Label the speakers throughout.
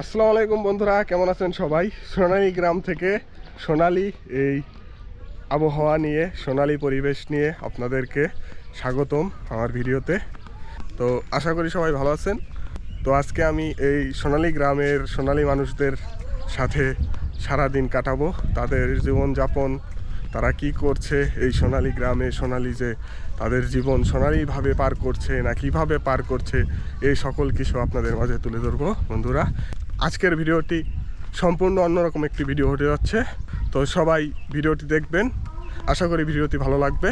Speaker 1: আসসালামু আলাইকুম বন্ধুরা, কেমন আছেন সবাই? সোনালী গ্রাম থেকে সোনালী এই আবহাওয়া নিয়ে, সোনালী পরিবেশ নিয়ে আপনাদেরকে স্বাগতম আমার ভিডিওতে। তো আশা করি সবাই ভালো আছেন। তো আজকে আমি এই সোনালী গ্রামের সোনালী মানুষদের সাথে সারা দিন কাটাবো, তাদের জীবনযাপন, তারা কি করছে এই সোনালী গ্রামে, সোনালী যে তাদের জীবন সোনালীভাবে পার করছে না কিভাবে পার করছে, এই সকল কিছু আপনাদের মাঝে তুলে ধরবো বন্ধুরা। আজকের ভিডিওটি সম্পূর্ণ অন্যরকম একটি ভিডিও হতে যাচ্ছে, তো সবাই ভিডিওটি দেখবেন। আশা করি ভিডিওটি ভালো লাগবে।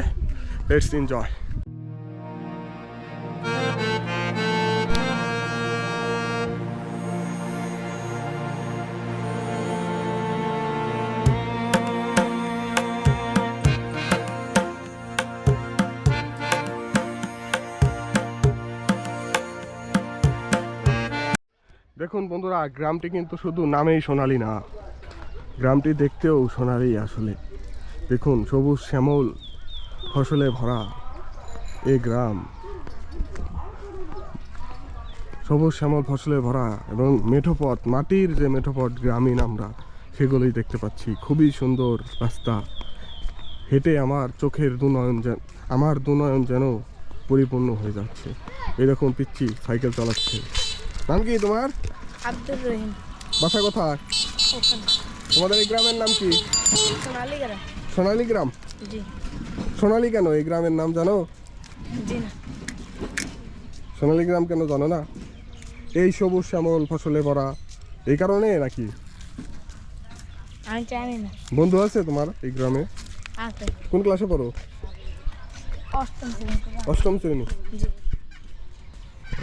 Speaker 1: Let's enjoy. দেখুন বন্ধুরা, গ্রামটি কিন্তু শুধু নামেই সোনালী না, গ্রামটি দেখতেও সোনালী আসলে। দেখুন, সবুজ শ্যামল ফসলে ভরা এই গ্রাম, সবুজ শ্যামল ফসলে ভরা এবং মেঠোপথ, মাটির যে মেঠোপথ গ্রামীণ আমরা সেগুলোই দেখতে পাচ্ছি। খুবই সুন্দর রাস্তা, হেঁটে আমার চোখের আমার দুনয়ন যেন পরিপূর্ণ হয়ে যাচ্ছে। এরকম পিচ্ছি সাইকেল চালাচ্ছে। নাম কি তোমার?
Speaker 2: আব্দুর রহিম।
Speaker 1: বাসা কোথায় তোমাদের? এই গ্রামের নাম কি?
Speaker 2: সোনালী গ্রাম।
Speaker 1: সোনালী গ্রাম?
Speaker 2: জি।
Speaker 1: সোনালী কেন এই গ্রামের নাম জানো?
Speaker 2: জি না।
Speaker 1: সোনালী গ্রাম কেন জানো না? এই সবুজ শ্যামল ফসলে ভরা, এই কারণে নাকি?
Speaker 2: আমি জানি না।
Speaker 1: বন্ধু আছে তোমার এই গ্রামে?
Speaker 2: আছে।
Speaker 1: কোন ক্লাসে পড়ো?
Speaker 2: অষ্টম শ্রেণী।
Speaker 1: অষ্টম শ্রেণী।
Speaker 2: জি।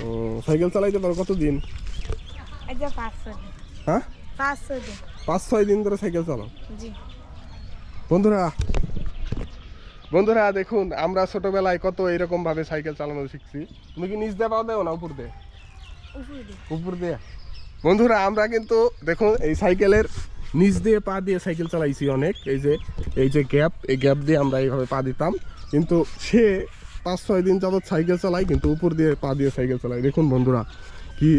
Speaker 1: ও, সাইকেল চালাইতে পারো কতদিন?
Speaker 2: এই যে 5-6 দিন।
Speaker 1: হ্যাঁ,
Speaker 2: 5-6 দিন।
Speaker 1: 5-6 দিন ধরে সাইকেল চালাও?
Speaker 2: জি।
Speaker 1: বন্ধুরা দেখুন, আমরা ছোটবেলায় কত এরকম ভাবে সাইকেল চালানো শিখছি। তুমি কি নিচ দিয়ে পাও দেও না উপর দিয়ে? উপর দিয়ে। বন্ধুরা আমরা কিন্তু দেখুন এই সাইকেলের নিচ দিয়ে পা দিয়ে সাইকেল চালাইছি অনেক। এই যে গ্যাপ, এই গ্যাপ দিয়ে আমরা এইভাবে পা দিতাম, কিন্তু সে 5-6 দিন যাবৎ সাইকেল চালাই, কিন্তু উপর দিয়ে পা দিয়ে সাইকেল চালাই। দেখুন বন্ধুরা, কি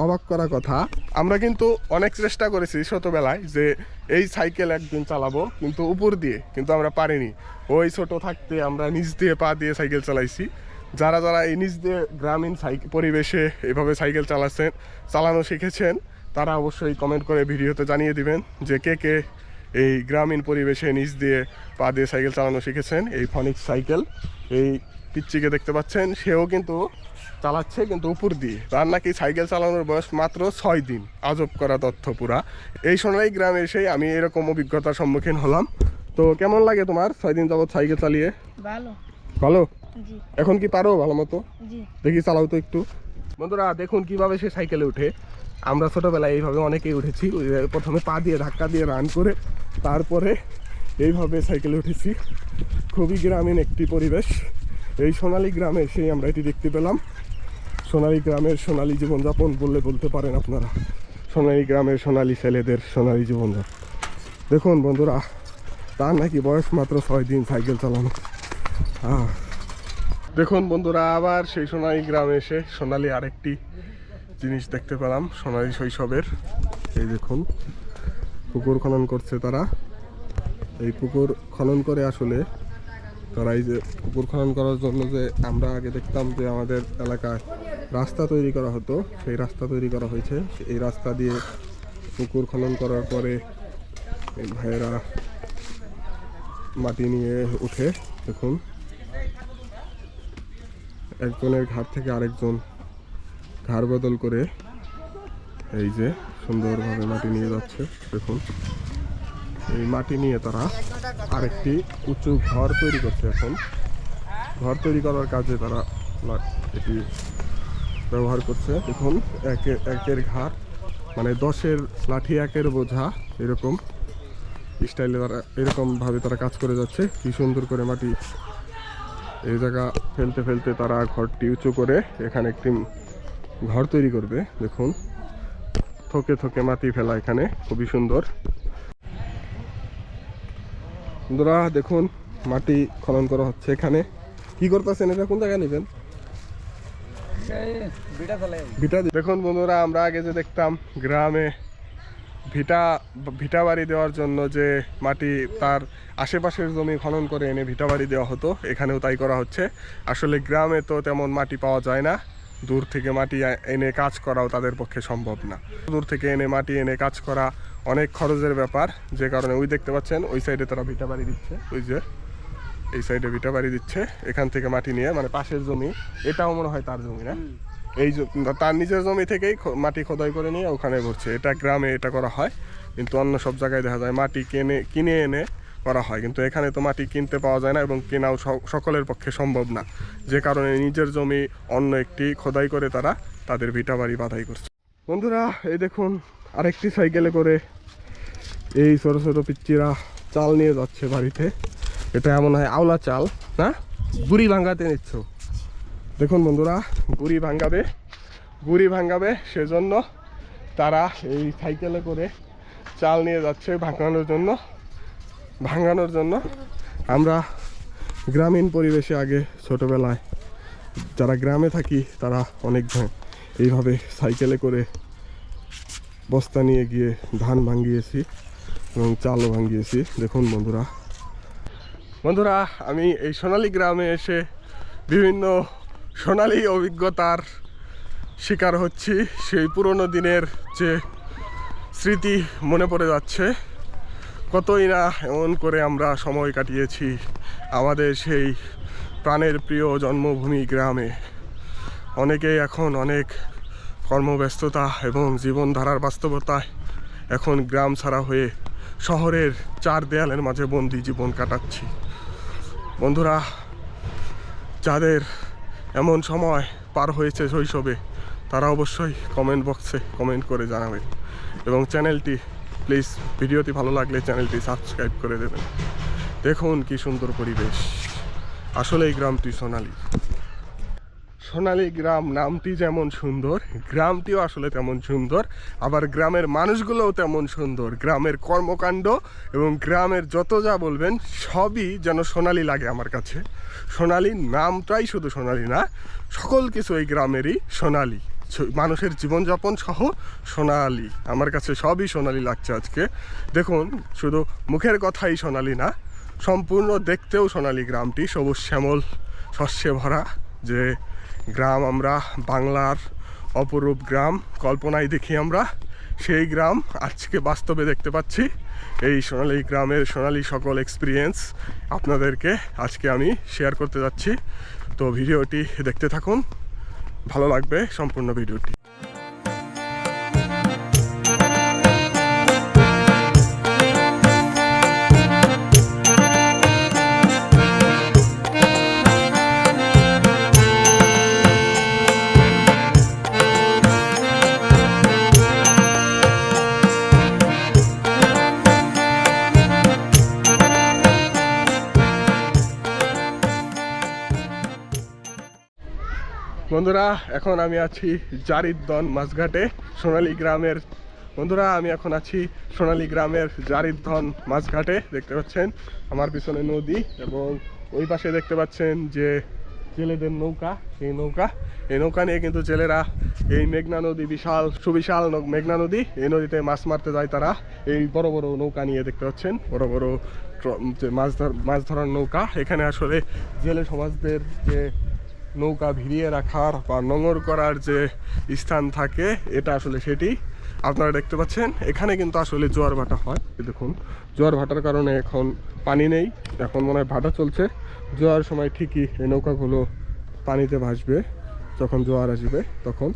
Speaker 1: অবাক করা কথা। আমরা কিন্তু অনেক চেষ্টা করেছি ছোটবেলায় যে এই সাইকেল একদিন চালাবো, কিন্তু উপর দিয়ে, কিন্তু আমরা পারিনি। ওই ছোট থাকতে আমরা নিচ দিয়ে পা দিয়ে সাইকেল চালাইছি। যারা যারা এই নিচ দিয়ে গ্রামীণ পরিবেশে এভাবে সাইকেল চালানো শিখেছেন, তারা অবশ্যই কমেন্ট করে ভিডিওতে জানিয়ে দিবেন যে কে কে এই গ্রামীণ পরিবেশে নিচ দিয়ে পা দিয়ে সাইকেল চালানো শিখেছেন। এই ফনিক্স সাইকেল, এই পিচ্চিকে দেখতে পাচ্ছেন, সেও কিন্তু চালাচ্ছে, কিন্তু উপর দিয়ে। তার নাকি সাইকেল চালানোর বয়স মাত্র 6 দিন। আজব করা তথ্য পুরা। এই সোনালী গ্রামে এসে আমি এরকম অভিজ্ঞতার সম্মুখীন হলাম। তো কেমন লাগে তোমার 6 দিন যাবত সাইকেল চালিয়ে?
Speaker 2: ভালো।
Speaker 1: ভালো?
Speaker 2: জি।
Speaker 1: এখন কি পারো ভালো মতো?
Speaker 2: জি।
Speaker 1: দেখি চালাও তো একটু। বন্ধুরা দেখুন কিভাবে সে সাইকেলে উঠে। আমরা ছোটবেলায় এইভাবে অনেকেই উঠেছি। প্রথমে পা দিয়ে ধাক্কা দিয়ে রান করে তারপরে এইভাবে সাইকেলে উঠেছি। খুবই গ্রামীণ একটি পরিবেশ। এই সোনালী গ্রামে সেই আমরা এটি দেখতে পেলাম। সোনালী গ্রামের সোনালী জীবনযাপন বলতে পারেন আপনারা। সোনালী গ্রামের সোনালী ছেলেদের সোনালী জীবনযাপন দেখুন বন্ধুরা। তার নাকি বয়স মাত্র 6 দিন সাইকেল চালানো। দেখুন বন্ধুরা, আবার সেই সোনালী গ্রামে এসে সোনালী আরেকটি জিনিস দেখতে পেলাম, সোনালী শৈশবের। এই দেখুন, পুকুর খনন করছে তারা। এই পুকুর খনন করে আসলে তারা এই যে পুকুর খনন করার জন্য যে আমরা আগে দেখতাম যে আমাদের এলাকায় রাস্তা তৈরি করা হতো, সেই রাস্তা তৈরি করা হয়েছে। এই রাস্তা দিয়ে পুকুর খনন করার পরে এই ভাইয়েরা মাটি নিয়ে উঠে। দেখুন, একজনের ঘাট থেকে আরেকজন ঘাড় বদল করে এই যে সুন্দরভাবে মাটি নিয়ে যাচ্ছে। দেখুন, এই মাটি নিয়ে তারা আরেকটি উঁচু ঘর তৈরি করছে। এখন ঘর তৈরি করার কাজে তারা এটি ব্যবহার করছে। দেখুন, একের ঘাড় মানে 10-এর লাঠি 1-এর বোঝা, এরকম স্টাইলে তারা এরকমভাবে তারা কাজ করে যাচ্ছে। কি সুন্দর করে মাটি এই জায়গা ফেলতে ফেলতে তারা ঘরটি উঁচু করে এখানে একটি ঘর তৈরি করবে। দেখুন, থকে থকে মাটি ফেলা এখানে, খুবই সুন্দর। বন্ধুরা দেখুন, মাটি খনন করা হচ্ছে এখানে। কি করতেছেন? এটা কোন জায়গায় নেবেন? ভিটা দেখুন বন্ধুরা, আমরা আগে যে দেখতাম গ্রামে ভিটা বাড়ি দেওয়ার জন্য যে মাটি তার আশেপাশের জমি খনন করে এনে ভিটা বাড়ি দেওয়া হতো, এখানেও তাই করা হচ্ছে। আসলে গ্রামে তো তেমন মাটি পাওয়া যায় না, দূর থেকে মাটি এনে কাজ করাও তাদের পক্ষে সম্ভব না। দূর থেকে এনে মাটি এনে কাজ করা অনেক খরচের ব্যাপার, যে কারণে ওই দেখতে পাচ্ছেন ওই সাইডে তারা ভিটা বাড়ি দিচ্ছে, ওই যে এই সাইডে ভিটা বাড়ি দিচ্ছে, এখান থেকে মাটি নিয়ে, মানে পাশের জমি, এটাও মনে হয় তার জমি না, এই তার নিজের জমি থেকেই মাটি খোদাই করে নিয়ে ওখানে ভরছে। এটা গ্রামে এটা করা হয়, কিন্তু অন্য সব জায়গায় দেখা যায় মাটি কিনে এনে করা হয়, কিন্তু এখানে তো মাটি কিনতে পাওয়া যায় না এবং কেনাও সকলের পক্ষে সম্ভব না, যে কারণে নিজের জমি অন্য একটি খোদাই করে তারা তাদের ভিটা বাড়ি বাঁধাই করছে। বন্ধুরা এই দেখুন, আরেকটি সাইকেলে করে এই ছোটো ছোটো পিচ্চিরা চাল নিয়ে যাচ্ছে বাড়িতে। এটা এমন হয় আওলা চাল না, গুড়ি ভাঙ্গাতে নিচ্ছ। দেখুন বন্ধুরা, গুড়ি ভাঙ্গাবে সেজন্য তারা এই সাইকেলে করে চাল নিয়ে যাচ্ছে ভাঙানোর জন্য। আমরা গ্রামীণ পরিবেশে আগে ছোটোবেলায় যারা গ্রামে থাকি তারা অনেক এইভাবে সাইকেলে করে বস্তা নিয়ে গিয়ে ধান ভাঙিয়েছি এবং চালও ভাঙিয়েছি। দেখুন বন্ধুরা, আমি এই সোনালী গ্রামে এসে বিভিন্ন সোনালী অভিজ্ঞতার শিকার হচ্ছি। সেই পুরনো দিনের যে স্মৃতি মনে পড়ে যাচ্ছে, কতই না এমন করে আমরা সময় কাটিয়েছি আমাদের সেই প্রাণের প্রিয় জন্মভূমি গ্রামে। অনেকেই এখন অনেক কর্মব্যস্ততা এবং জীবনধারার বাস্তবতায় এখন গ্রাম ছাড়া হয়ে শহরের চার দেয়ালের মাঝে বন্দি জীবন কাটাচ্ছি। বন্ধুরা, যাদের এমন সময় পার হয়েছে শৈশবে, তারা অবশ্যই কমেন্ট বক্সে কমেন্ট করে জানাবেন এবং চ্যানেলটি প্লিজ, ভিডিওটি ভালো লাগলে চ্যানেলটি সাবস্ক্রাইব করে দেবেন। দেখুন কি সুন্দর পরিবেশ, আসলে এই গ্রামটি সোনালী গ্রাম নামটি যেমন সুন্দর, গ্রামটিও আসলে তেমন সুন্দর, আবার গ্রামের মানুষগুলোও তেমন সুন্দর। গ্রামের কর্মকাণ্ড এবং গ্রামের যত যা বলবেন সবই যেন সোনালী লাগে আমার কাছে। সোনালী নামটাই শুধু সোনালী না, সকল কিছু এই গ্রামেরই সোনালী, মানুষের জীবনযাপন সহ সোনালী। আমার কাছে সবই সোনালী লাগছে আজকে। দেখুন, শুধু মুখের কথাই সোনালী না, সম্পূর্ণ দেখতেও সোনালী গ্রামটি। সবুজ শ্যামল শস্যে ভরা যে গ্রাম আমরা বাংলার অপরূপ গ্রাম কল্পনায় দেখি আমরা, সেই গ্রাম আজকে বাস্তবে দেখতে পাচ্ছি। এই সোনালী গ্রামের সোনালী সকল এক্সপিরিয়েন্স আপনাদেরকে আজকে আমি শেয়ার করতে যাচ্ছি। তো ভিডিওটি দেখতে থাকুন, ভালো লাগবে সম্পূর্ণ ভিডিওটি। বন্ধুরা, এখন আমি আছি জারিদন মাছঘাটে সোনালী গ্রামের। বন্ধুরা, আমি এখন আছি সোনালী গ্রামের জারিদন মাছঘাটে। দেখতে পাচ্ছেন আমার পিছনে নদী এবং ওই পাশে দেখতে পাচ্ছেন যে জেলেদের নৌকা। এই নৌকা নিয়ে কিন্তু জেলেরা এই মেঘনা নদী, সুবিশাল মেঘনা নদী, এই নদীতে মাছ মারতে যায় তারা। এই বড় বড় নৌকা নিয়ে দেখতে পাচ্ছেন, বড় বড় মাছ ধরার নৌকা। এখানে আসলে জেলে সমাজদের যে নৌকা ভিড়িয়ে রাখার বা নোঙর করার যে স্থান থাকে, এটা আসলে সেটি আপনারা দেখতে পাচ্ছেন। এখানে কিন্তু আসলে জোয়ার ভাটা হয়। দেখুন, জোয়ার ভাটার কারণে এখন পানি নেই, এখন মনে হয় ভাটা চলছে। জোয়ার সময় ঠিকই এই নৌকাগুলো পানিতে ভাসবে, যখন জোয়ার আসবে তখন।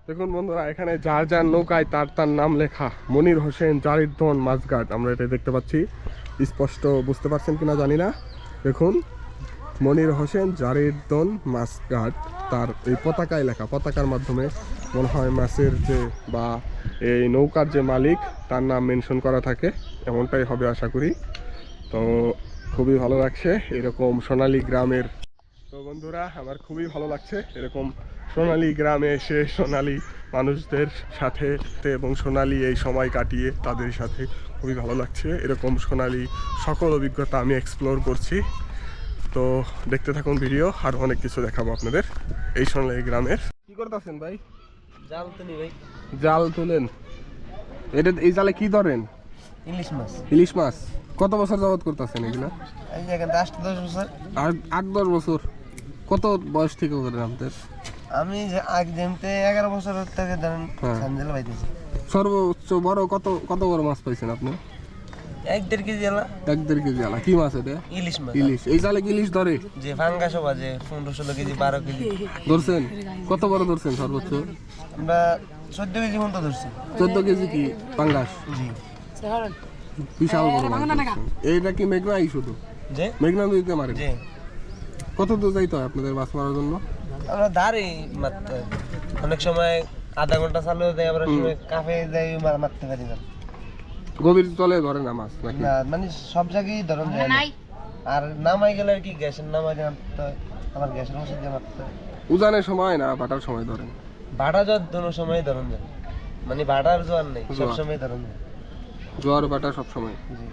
Speaker 1: দেখুন বন্ধুরা, এখানে যার যার নৌকায় তার নাম লেখা, মনির হোসেন জারিদন মাছঘাট। আমরা এটা দেখতে পাচ্ছি, স্পষ্ট বুঝতে পারছেন কিনা জানি না। দেখুন, মনির হোসেন জারিদন মাছঘাট, তার এই পতাকায় লেখা, পতাকার মাধ্যমে মনে হয় মাছের যে বা এই নৌকার যে মালিক তার নাম মেনশন করা থাকে, এমনটাই হবে আশা করি। তো খুবই ভালো লাগছে এরকম সোনালী গ্রামের। তো বন্ধুরা, আমার খুবই ভালো লাগছে এরকম সোনালী গ্রামে এসে সোনালী মানুষদের সাথে এবং সোনালী এই সময় কাটিয়ে তাদের সাথে খুবই ভালো লাগছে। এরকম সোনালী সকল অভিজ্ঞতা আমি এক্সপ্লোর করছি। তো দেখতে থাকুন ভিডিও, আর অনেক কিছু দেখাবো আপনাদের এই সোনালী গ্রামের। কি করতেছেন ভাই?
Speaker 3: জাল তো নি ভাই,
Speaker 1: জাল তোলেন? এটা এই জালে কি ধরেন?
Speaker 3: ইলিশ মাছ।
Speaker 1: ইলিশ মাছ। কত বছর যাবত করতেছেন এগুলা?
Speaker 3: এই যে এখানে 8-10 বছর।
Speaker 1: আর 8-10 বছর। কত বয়স থেকে করেন আপনাদের?
Speaker 3: আমি যে আগে যেমতে 11 বছর থেকে ধরেন
Speaker 1: হ্যাঁ।
Speaker 3: সানজেল পাইতেছি।
Speaker 1: সর্বোচ্চ বড় কত বড় মাছ পাইছেন আপনি?
Speaker 3: 1-1.5 কেজি এলা
Speaker 1: 1-1.5 কেজি আলা। কি মাছ এটা?
Speaker 3: ইলিশ মাছ।
Speaker 1: ইলিশ। এই জালে কি ইলিশ ধরে?
Speaker 3: যে ফাঙ্গাসও বাজে 15-16 কেজি 12 কেজি।
Speaker 1: ধরছেন? কত বড় ধরছেন সর্বোচ্চ?
Speaker 3: আমরা 14 কেজি পর্যন্ত ধরছি।
Speaker 1: 14 কেজি কি পাঙ্গাস?
Speaker 3: জি।
Speaker 1: বিশাল বড় মাছ ধরছেন। এইটা কি মেঘনাই শুধু?
Speaker 3: যে
Speaker 1: মেঘনা নদীতে মারেন?
Speaker 3: যে
Speaker 1: কত দূর যাইতে হয় আপনাদের মাছ মারার জন্য?
Speaker 3: আমরা ধারে মারতে হয়। অনেক সময় আধা ঘন্টা চালু দেয়, আবার সময় কাফে যাই মারতে পারি না।
Speaker 1: গভীর জলে ধরে না মাছ নাকি?
Speaker 3: না মানে সব জায়গায় ধরন যায় না। আর নামাই গেলে আর কি গ্যাসের নামাই মারতে হয়, আবার গ্যাসের মশলা দিয়ে মারতে হয়।
Speaker 1: উজানের সময় না ভাটার সময় ধরেন?
Speaker 3: ভাড়া জোয়ার দোনো সময় ধরন যায়, মানে ভাড়ার জোয়ার নেই, সব
Speaker 1: জোয়ার।
Speaker 3: সময় ধরন যায়।
Speaker 1: জোয়ার ভাটা সব সময়।
Speaker 3: জি।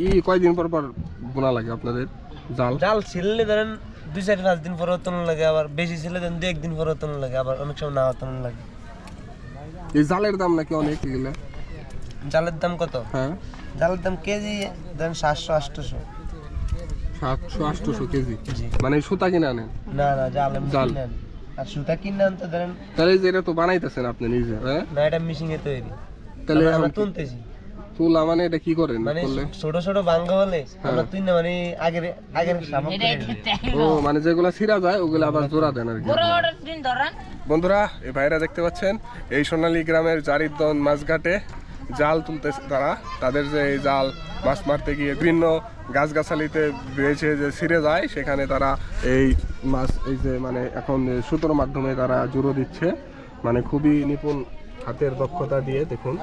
Speaker 1: এই কয়দিন পর পর বোনা লাগে আপনাদের জাল?
Speaker 3: জাল ছিললে ধরেন 2-4-5 দিন পর তোলা লাগে, আবার বেশি ছিল দেন 2-1 দিন পর তোলা লাগে, আবার অনেক সময় না তোলা লাগে।
Speaker 1: এই জালের দাম নাকি অনেক এগুলা?
Speaker 3: জালের দাম কত?
Speaker 1: হ্যাঁ,
Speaker 3: জালের দাম কেজি ধরেন 700-800।
Speaker 1: 700-800 কেজি।
Speaker 3: জি।
Speaker 1: মানে সুতা কিনে আনেন?
Speaker 3: না না, জাল এমনি
Speaker 1: জাল।
Speaker 3: কিনে আনি। আর সুতা কিনে আনতে ধরেন,
Speaker 1: তাহলে যে এটা তো বানাইতেছেন আপনি নিজে, হ্যাঁ?
Speaker 3: না এটা মেশিনে তৈরি,
Speaker 1: তাহলে
Speaker 3: আমরা
Speaker 1: এখন
Speaker 3: তুলতেছি।
Speaker 1: তুলা মানে এটা কি করেন
Speaker 3: মানে
Speaker 1: করলে?
Speaker 3: ছোট ছোট ভাঙ্গা হলে আমরা তুই না মানে আগের সামগ্রী।
Speaker 1: ও মানে যেগুলা ছিঁড়া যায় ওগুলা আবার জোড়া দেন আর কি। বন্ধুরা, এই ভাইরা দেখতে পাচ্ছেন এই সোনালী গ্রামের জারিদ্দন মাছঘাটে জাল তুলতেছে তারা। তাদের যে এই জাল মাছ মারতে গিয়ে বিভিন্ন গাছগাছালিতে বেছে যে ছিঁড়ে যায়, সেখানে তারা এই মাছ এই যে মানে এখন সুতোর মাধ্যমে তারা জুড়ো দিচ্ছে। মানে খুবই নিপুণ হাতের দক্ষতা দিয়ে দেখুন,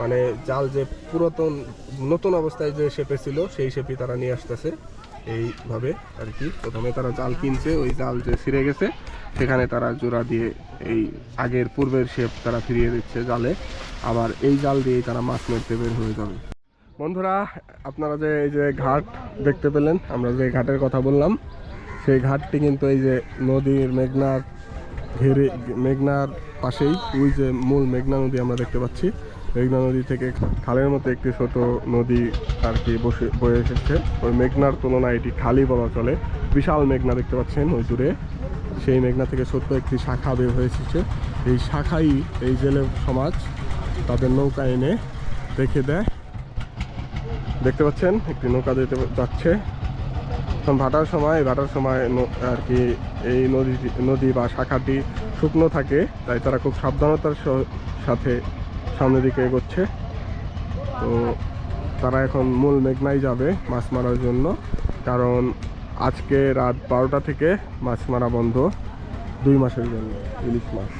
Speaker 1: মানে জাল যে পুরাতন নতুন অবস্থায় যে শেপে ছিল সেই শেপই তারা নিয়ে আসতেছে এইভাবে আর কি। প্রথমে তারা জাল কিনছে, ওই জাল যে ছিঁড়ে গেছে সেখানে তারা জোড়া দিয়ে এই আগের পূর্বের শেপ তারা ফিরিয়ে দিচ্ছে জালে। আবার এই জাল দিয়েই তারা মাছ মারতে বের হয়ে যাবে। বন্ধুরা, আপনারা যে এই যে ঘাট দেখতে পেলেন, আমরা যে ঘাটের কথা বললাম, সেই ঘাটটি কিন্তু এই যে নদীর মেঘনার পাশেই ওই যে মূল মেঘনা নদী আমরা দেখতে পাচ্ছি। মেঘনা নদী থেকে খালের মতো একটি ছোট নদী আর কি বয়ে এসেছে। ওই মেঘনার তুলনায় এটি খালি বলা চলে। বিশাল মেঘনা দেখতে পাচ্ছেন ওই দূরে, সেই মেঘনা থেকে ছোট্ট একটি শাখা বের হয়ে এসেছে। এই শাখাই এই জেলে সমাজ তাদের নৌকা এনে রেখে দেয়। দেখতে পাচ্ছেন একটি নৌকা দিতে যাচ্ছে। এখন ভাটার সময় আর কি এই নদী বা শাখাটি শুকনো থাকে, তাই তারা খুব সাবধানতার সাথে সামনের দিকে এগোচ্ছে। তো তারা এখন মূল মেঘনায় যাবে মাছ মারার জন্য, কারণ আজকে রাত 12টা থেকে মাছ মারা বন্ধ 2 মাসের জন্য ইলিশ মাছ।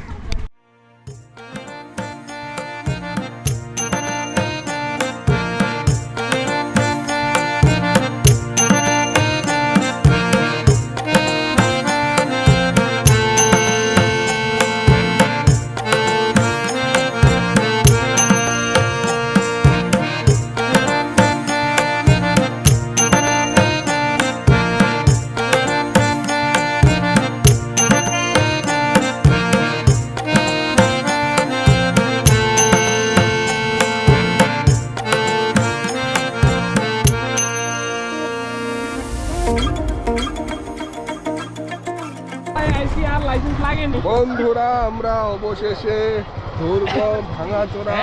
Speaker 1: বন্ধুরা, আমরা অবশেষে দুর্গম ভাঙাচোরা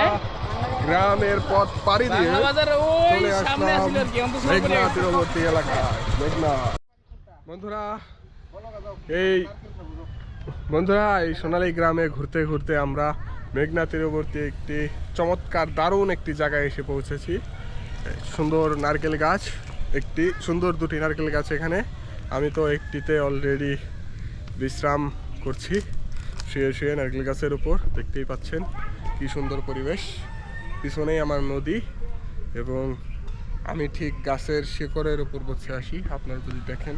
Speaker 1: গ্রামের পথ পাড়ি দিয়ে চলে আসলাম মেঘনা তীরবর্তী এলাকায়। মেঘনা বন্ধুরা, এই সোনালী গ্রামে ঘুরতে ঘুরতে আমরা মেঘনা তীরবর্তী একটি চমৎকার দারুণ একটি জায়গায় এসে পৌঁছেছি। সুন্দর নারকেল গাছ, সুন্দর 2টি নারকেল গাছ এখানে। আমি তো একটিতে অলরেডি বিশ্রাম করছি শুয়ে শুয়ে নারকেল গাছের উপর। দেখতেই পাচ্ছেন কি সুন্দর পরিবেশ। পিছনেই আমার নদী এবং আমি ঠিক গাছের শিকড়ের উপর বসে আসি। আপনারা যদি দেখুন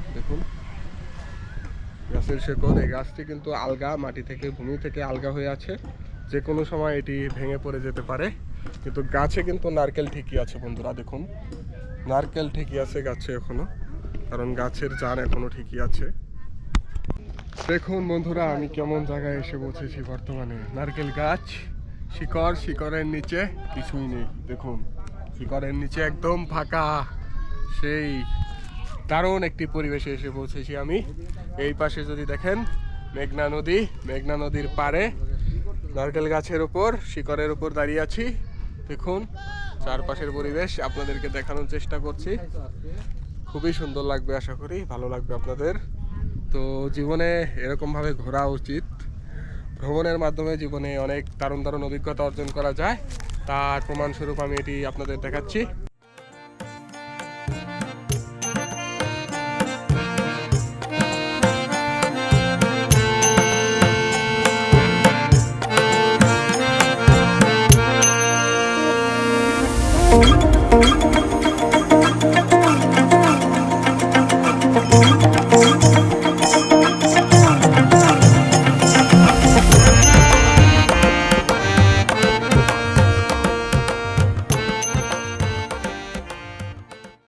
Speaker 1: গাছের শিকড়। এই গাছটি কিন্তু আলগা, মাটি থেকে ভূমি থেকে আলগা হয়ে আছে, যে কোনো সময় এটি ভেঙে পড়ে যেতে পারে, কিন্তু গাছে কিন্তু নারকেল ঠিকই আছে। বন্ধুরা দেখুন, নারকেল ঠিকই আছে গাছে এখনো, কারণ গাছের জান এখনো ঠিকই আছে। দেখুন বন্ধুরা আমি কেমন জায়গায় এসে পৌঁছেছি বর্তমানে। নারকেল গাছ, শিকড়ের নিচে কিছুই নেই। দেখুন শিকড়ের নিচে একদম ফাঁকা, সেই দারুণ একটি পরিবেশে এসে পৌঁছেছি আমি। এই পাশে যদি দেখেন মেঘনা নদীর পাড়ে নারকেল গাছের উপর, শিকড়ের উপর দাঁড়িয়ে আছি। দেখুন চারপাশের পরিবেশ আপনাদেরকে দেখানোর চেষ্টা করছি। খুবই সুন্দর লাগবে, আশা করি ভালো লাগবে আপনাদের। তো জীবনে এরকমভাবে ঘোরা উচিত। ভ্রমণের মাধ্যমে জীবনে অনেক দারুণ অভিজ্ঞতা অর্জন করা যায়, তার প্রমাণস্বরূপ আমি এটি আপনাদের দেখাচ্ছি।